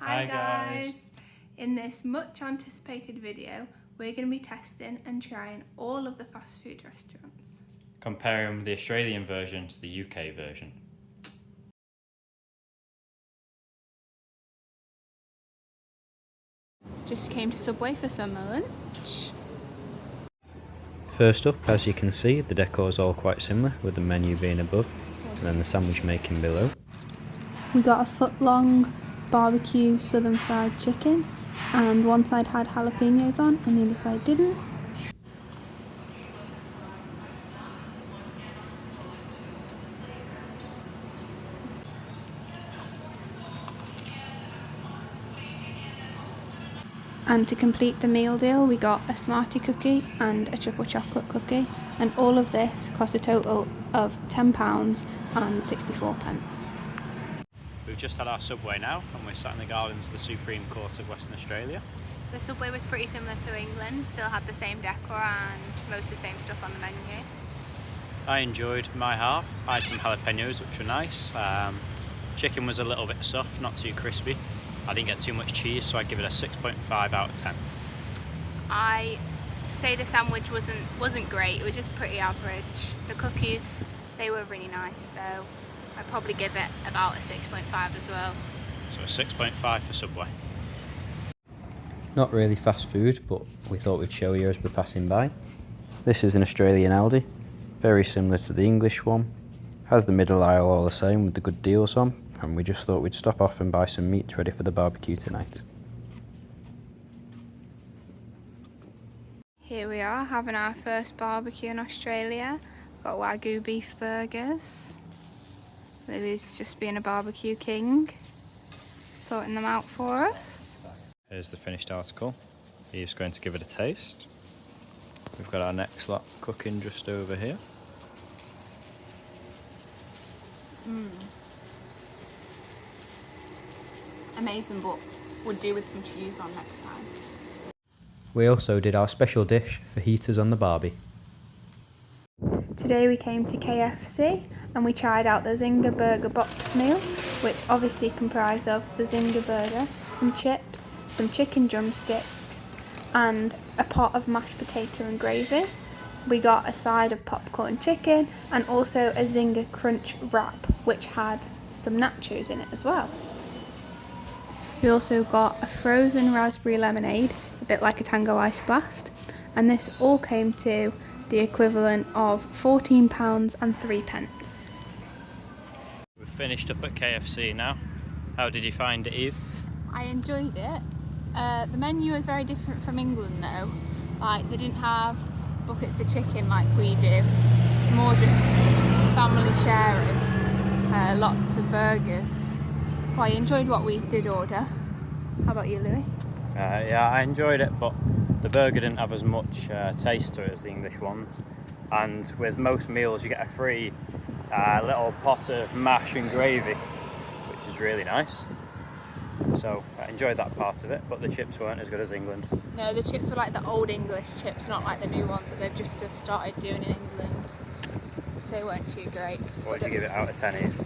Hi guys! In this much anticipated video, we're going to be testing and trying all of the fast food restaurants. Comparing the Australian version to the UK version. Just came to Subway for some lunch. First up, as you can see, the decor is all quite similar, with the menu being above and then the sandwich making below. We got a foot-long barbecue southern fried chicken, and one side had jalapenos on and the other side didn't. And to complete the meal deal, we got a Smartie cookie and a triple chocolate cookie, and all of this cost a total of £10 and 64p. We've just had our Subway now, and we're sat in the gardens of the Supreme Court of Western Australia. The Subway was pretty similar to England, still had the same decor and most of the same stuff on the menu. I enjoyed my half. I had some jalapenos, which were nice. Chicken was a little bit soft, not too crispy. I didn't get too much cheese, so I'd give it a 6.5 out of 10. I say the sandwich wasn't great, it was just pretty average. The cookies, they were really nice though. I'd probably give it about a 6.5 as well. So a 6.5 for Subway. Not really fast food, but we thought we'd show you as we're passing by. This is an Australian Aldi, very similar to the English one. Has the middle aisle all the same with the good deals on, and we just thought we'd stop off and buy some meat ready for the barbecue tonight. Here we are having our first barbecue in Australia. Got Wagyu beef burgers. Louis just being a barbecue king, sorting them out for us. Here's the finished article. Eve's going to give it a taste. We've got our next lot cooking just over here. Amazing, but would do with some cheese on next time. We also did our special dish for heaters on the barbie. Today we came to KFC and we tried out the Zinger Burger box meal, which obviously comprised of the Zinger Burger, some chips, some chicken drumsticks and a pot of mashed potato and gravy. We got a side of popcorn chicken and also a Zinger Crunch wrap, which had some nachos in it as well. We also got a frozen raspberry lemonade, a bit like a Tango Ice Blast, and this all came to the equivalent of £14 and 3p. We've finished up at KFC now. How did you find it, Eve? I enjoyed it. The menu was very different from England though. Like, they didn't have buckets of chicken like we do. It's more just family sharers, lots of burgers. But I enjoyed what we did order. How about you, Louis? Yeah, I enjoyed it, but the burger didn't have as much taste to it as the English ones. And with most meals you get a free little pot of mash and gravy, which is really nice. So I enjoyed that part of it, but the chips weren't as good as England. No, the chips were like the old English chips, not like the new ones that they've just started doing in England. So they weren't too great. What did you give it out of 10, Eve?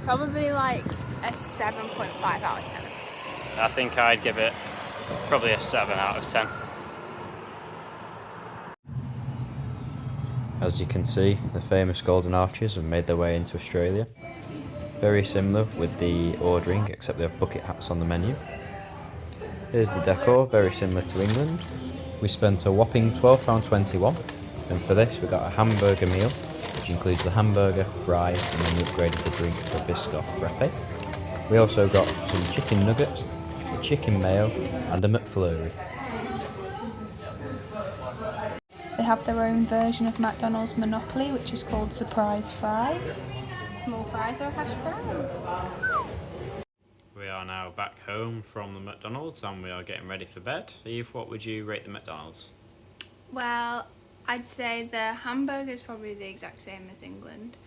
Probably like a 7.5 out of 10. I think I'd give it probably a 7 out of 10. As you can see, the famous golden arches have made their way into Australia. Very similar with the ordering, except they have bucket hats on the menu. Here's the decor, very similar to England. We spent a whopping £12.21, and for this we got a hamburger meal, which includes the hamburger, fries, and then we upgraded the drink to a Biscoff frappe. We also got some chicken nuggets, a chicken mayo, and a McFlurry. They have their own version of McDonald's Monopoly, which is called Surprise Fries. Small fries or a hash brown? We are now back home from the McDonald's and we are getting ready for bed. Eve, what would you rate the McDonald's? Well, I'd say the hamburger is probably the exact same as England.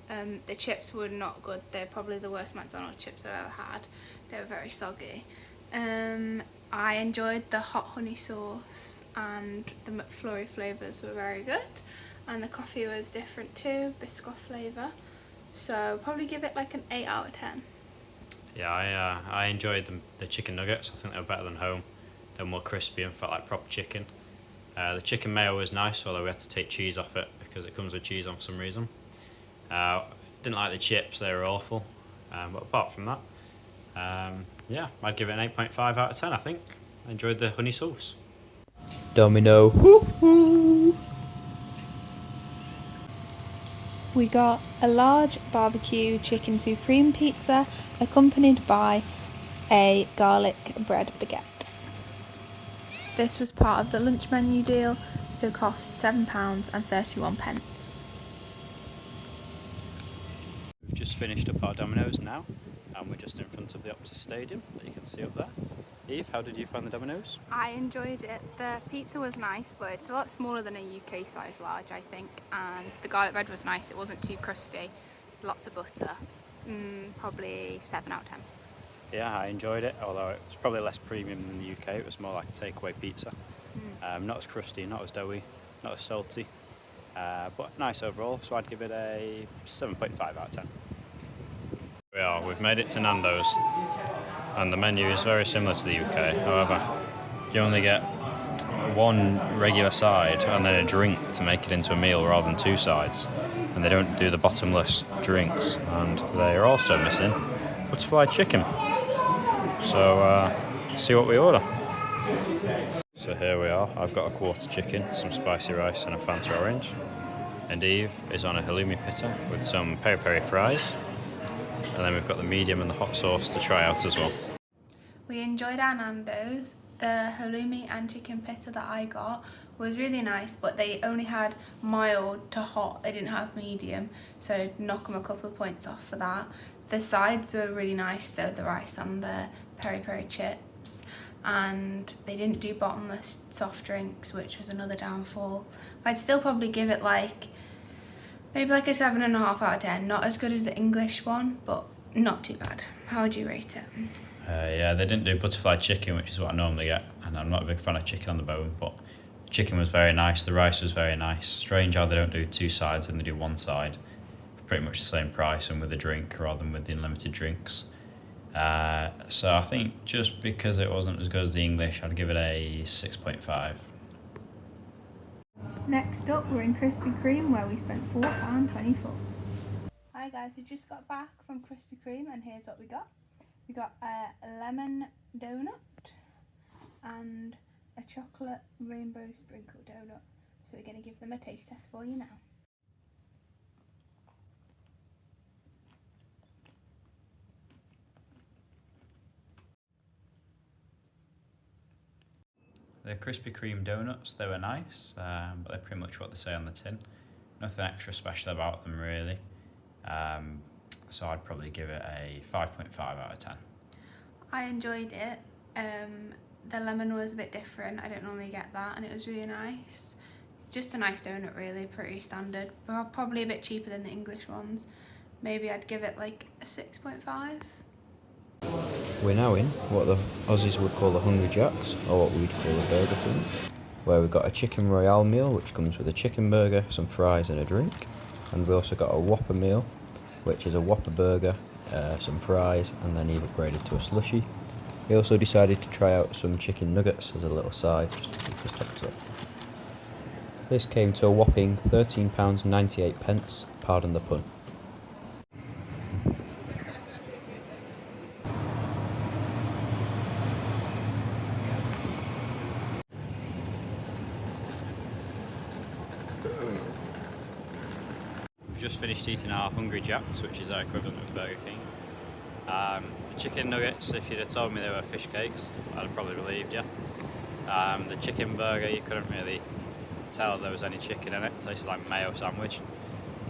The chips were not good. They're probably the worst McDonald's chips I've ever had. They were very soggy. I enjoyed the hot honey sauce and the McFlurry flavours were very good. And the coffee was different too, Biscoff flavour. So probably give it like an 8 out of 10. Yeah, I enjoyed the chicken nuggets. I think they were better than home. They were more crispy and felt like proper chicken. The chicken mayo was nice, although we had to take cheese off it because it comes with cheese on for some reason. Didn't like the chips, they were awful. But apart from that, yeah, I'd give it an 8.5 out of 10, I think. I enjoyed the honey sauce. Domino. We got a large barbecue chicken supreme pizza accompanied by a garlic bread baguette. This was part of the lunch menu deal, so cost £7.31. We've just finished up our Domino's now, and we're just in front of the Optus Stadium that you can see up there. Eve, how did you find the Domino's? I enjoyed it. The pizza was nice, but it's a lot smaller than a UK size large, I think, and the garlic bread was nice. It wasn't too crusty, lots of butter. Probably 7 out of 10. Yeah, I enjoyed it, although it was probably less premium than the UK. It was more like a takeaway pizza. Not as crusty, not as doughy, not as salty, but nice overall, so I'd give it a 7.5 out of 10. We've made it to Nandos, and the menu is very similar to the UK. However, you only get one regular side and then a drink to make it into a meal rather than two sides. And they don't do the bottomless drinks, and they are also missing butterfly chicken. So, see what we order. So here we are. I've got a quarter chicken, some spicy rice and a Fanta orange. And Eve is on a halloumi pita with some peri peri fries. And then we've got the medium and the hot sauce to try out as well. We enjoyed our Nandos. The halloumi and chicken pita that I got was really nice, but they only had mild to hot. They didn't have medium, so I'd knock them a couple of points off for that. The sides were really nice, so the rice and the peri peri chips, and they didn't do bottomless soft drinks, which was another downfall. I'd still probably give it maybe a 7.5 out of 10. Not as good as the English one, but not too bad. How would you rate it? Yeah, they didn't do butterfly chicken, which is what I normally get, and I'm not a big fan of chicken on the bone, but the chicken was very nice, the rice was very nice. Strange how they don't do two sides and they do one side. Pretty much the same price and with a drink rather than with the unlimited drinks. So I think just because it wasn't as good as the English, I'd give it a 6.5. Next up, we're in Krispy Kreme, where we spent £4.24. Hi guys, we just got back from Krispy Kreme, and here's what we got. We got a lemon donut and a chocolate rainbow sprinkle donut. So we're going to give them a taste test for you now. The Krispy Kreme donuts, they were nice, but they're pretty much what they say on the tin. Nothing extra special about them really. So I'd probably give it a 5.5 out of 10. I enjoyed it. The lemon was a bit different. I don't normally get that, and it was really nice. Just a nice donut really, pretty standard. Probably a bit cheaper than the English ones. Maybe I'd give it a 6.5. We're now in what the Aussies would call the Hungry Jacks, or what we'd call a Burger King, where we've got a chicken royale meal, which comes with a chicken burger, some fries and a drink. And we also got a Whopper meal, which is a Whopper burger, some fries, and then you've upgraded to a slushie. We also decided to try out some chicken nuggets as a little side, just to keep us topped up. This came to a whopping £13.98, pardon the pun. We've just finished eating our Hungry Jacks, which is our equivalent of Burger King. The chicken nuggets, if you'd have told me they were fish cakes, I'd have probably believed you. The chicken burger, you couldn't really tell there was any chicken in it. It tasted like a mayo sandwich.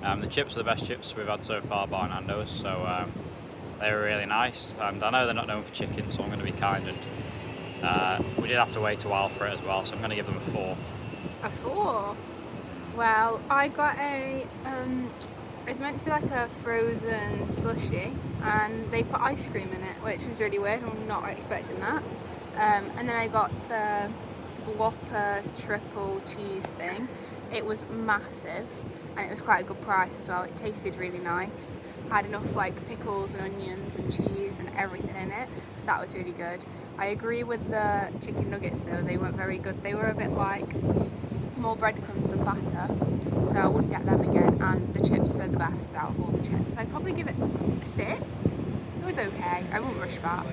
The chips are the best chips we've had so far by Nandos, so they were really nice. And I know they're not known for chicken, so I'm going to be kind. And we did have to wait a while for it as well, so I'm going to give them a 4. A 4? Well, I got it's meant to be like a frozen slushie, and they put ice cream in it, which was really weird. I'm not expecting that. And then I got the Whopper triple cheese thing. It was massive. and it was quite a good price as well. It tasted really nice, had enough like pickles and onions and cheese and everything in it, so that was really good. I agree with the chicken nuggets though, they weren't very good. They were a bit like more breadcrumbs than batter, so I wouldn't get them again. And the chips were the best out of all the chips. I'd probably give it a 6. It was okay, I wouldn't rush back.